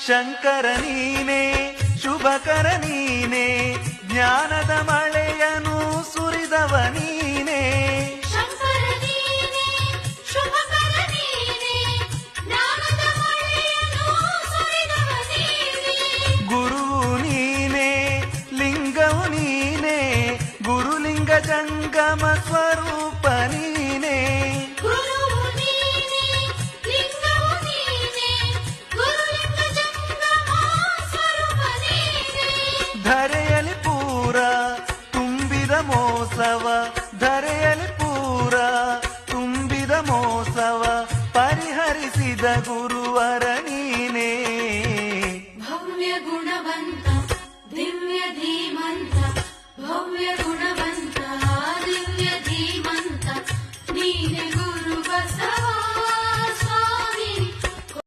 ಶಂಕರ ನೀನೇ ಶುಭಕರ ನೀನೇ ಜ್ಞಾನದ ಮಳೆಯನು ಸುರಿದವ ನೀನೇ ಗುರುವು ನೀನೇ ಲಿಂಗವು ನೀನೇ ಗುರುಲಿಂಗ ಜಂಗಮ ಸ್ವರೂಪ ನೀನೇ ಧರೆಯಲಿ ಪೂರ ತುಂಬಿದ ಮೋಸವ ಧರೆಯಲಿ ಪೂರ ತುಂಬಿದ ಮೋಸವ ಪರಿಹರಿಸಿದ ಗುರುವರ